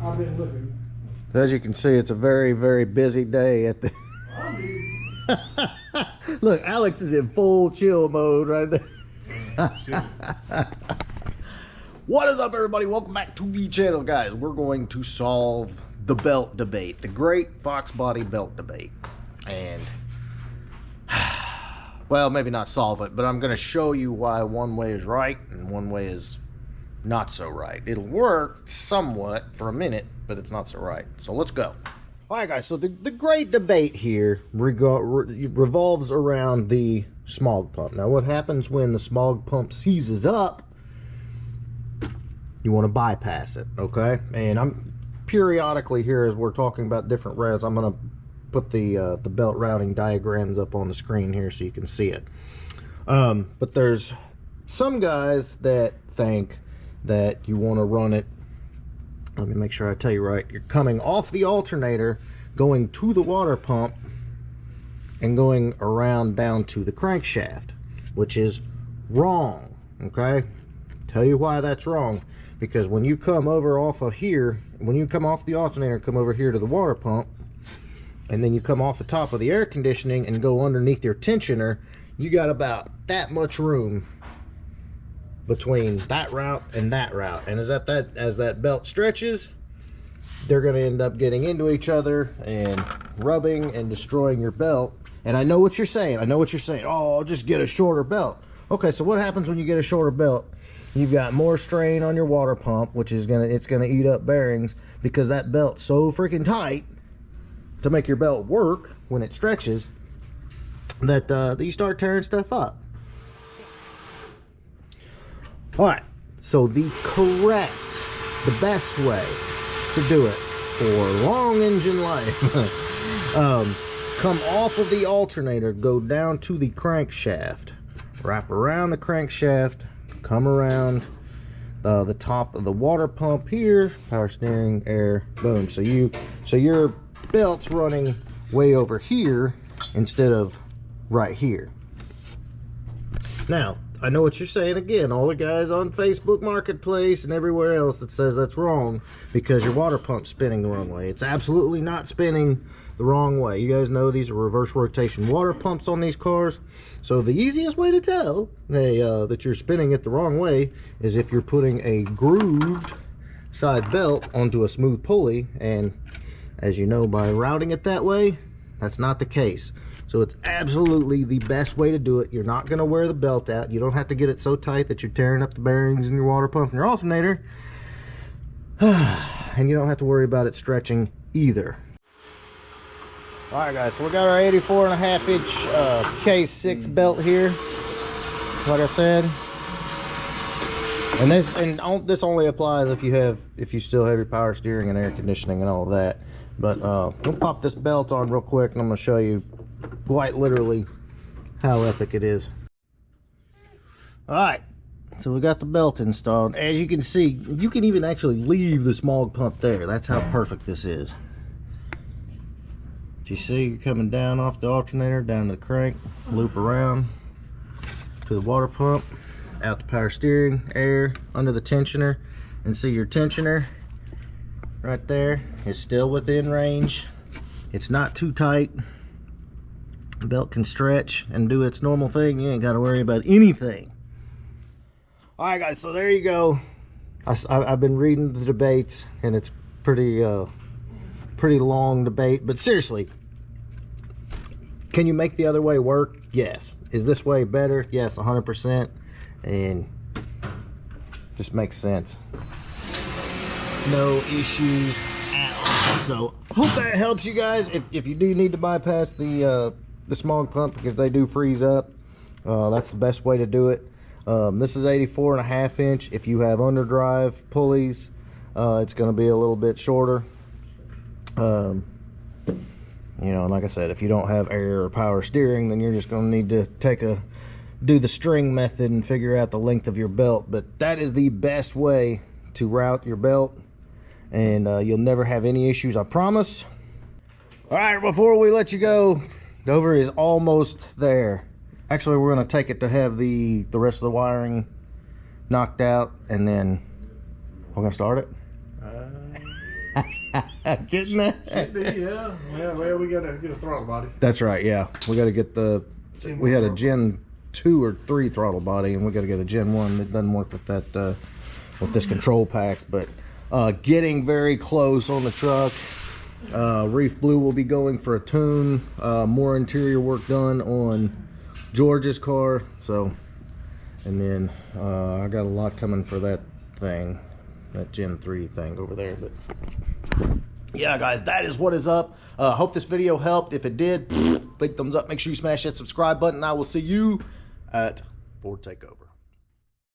I've been looking. As you can see, it's a very, very busy day at the... Look, Alex is in full chill mode right there. What is up, everybody? Welcome back to the channel, guys. We're going to solve the belt debate, the great Fox body belt debate. And, well, maybe not solve it, but I'm going to show you why one way is right and one way is not so right. It'll work somewhat for a minute, but it's not so right. So let's go. All right, guys, so the great debate here revolves around the smog pump. Now, what happens when the smog pump seizes up? You want to bypass it, okay? And I'm periodically here, as we're talking about different routes, I'm going to put the belt routing diagrams up on the screen here so you can see it. But there's some guys that think that you want to run it. Let me make sure I tell you right. You're coming off the alternator, going to the water pump, and going around down to the crankshaft, which is wrong, okay? Tell you why that's wrong. Because when you come over off of here, when you come off the alternator and come over here to the water pump, and then you come off the top of the air conditioning and go underneath your tensioner, you got about that much room between that route and that route. And as that belt stretches, they're going to end up getting into each other and rubbing and destroying your belt. And I know what you're saying. Oh, I'll just get a shorter belt. Okay, so what happens when you get a shorter belt? You've got more strain on your water pump, which is it's gonna eat up bearings, because that belt's so freaking tight to make your belt work when it stretches that you start tearing stuff up. All right, so the best way to do it for long engine life, come off of the alternator, go down to the crankshaft, wrap around the crankshaft, come around the top of the water pump here, power steering, air, boom. So your belt's running way over here instead of right here. Now, I know what you're saying. Again, all the guys on Facebook Marketplace and everywhere else that says that's wrong because your water pump's spinning the wrong way. It's absolutely not spinning the wrong way. You guys know these are reverse rotation water pumps on these cars. So the easiest way to tell that you're spinning it the wrong way is if you're putting a grooved side belt onto a smooth pulley. And as you know, by routing it that way, that's not the case. So it's absolutely the best way to do it. You're not going to wear the belt out. You don't have to get it so tight that you're tearing up the bearings in your water pump and your alternator. And you don't have to worry about it stretching either. All right, guys, so we got our 84.5-inch K6 belt here, like I said. And this only applies if you still have your power steering and air conditioning and all of that. But we'll pop this belt on real quick, and I'm going to show you quite literally how epic it is. All right, so we got the belt installed. As you can see, you can even actually leave the smog pump there. That's how perfect this is. You see, you're coming down off the alternator, down to the crank, loop around to the water pump, out the power steering, air, under the tensioner, and see your tensioner right there is still within range. It's not too tight. The belt can stretch and do its normal thing. You ain't got to worry about anything. All right, guys, so there you go. I've been reading the debates, and it's pretty long debate, but seriously, can you make the other way work? Yes. Is this way better? Yes, 100%. And just makes sense. No issues at all. So hope that helps you guys. If you do need to bypass the smog pump because they do freeze up, that's the best way to do it. This is 84.5-inch. If you have underdrive pulleys, it's going to be a little bit shorter. You know, like I said, if you don't have air or power steering, then you're just going to need to do the string method and figure out the length of your belt. But that is the best way to route your belt, and you'll never have any issues, I promise. All right, before we let you go, Dover is almost there. Actually, we're going to take it to have the rest of the wiring knocked out, and then we're going to start it. Getting there? Should be, yeah. Well, we gotta get a throttle body. That's right, yeah. We gotta get we had a Gen 2 or 3 throttle body, and we gotta get a Gen 1 that doesn't work with that, with this control pack. But getting very close on the truck. Reef Blue will be going for a tune. More interior work done on George's car. So, and then I got a lot coming for that thing, that Gen 3 thing over there. But yeah, guys, that is what is up. Hope this video helped. If it did, big thumbs up. Make sure you smash that subscribe button. I will see you at Ford Takeover.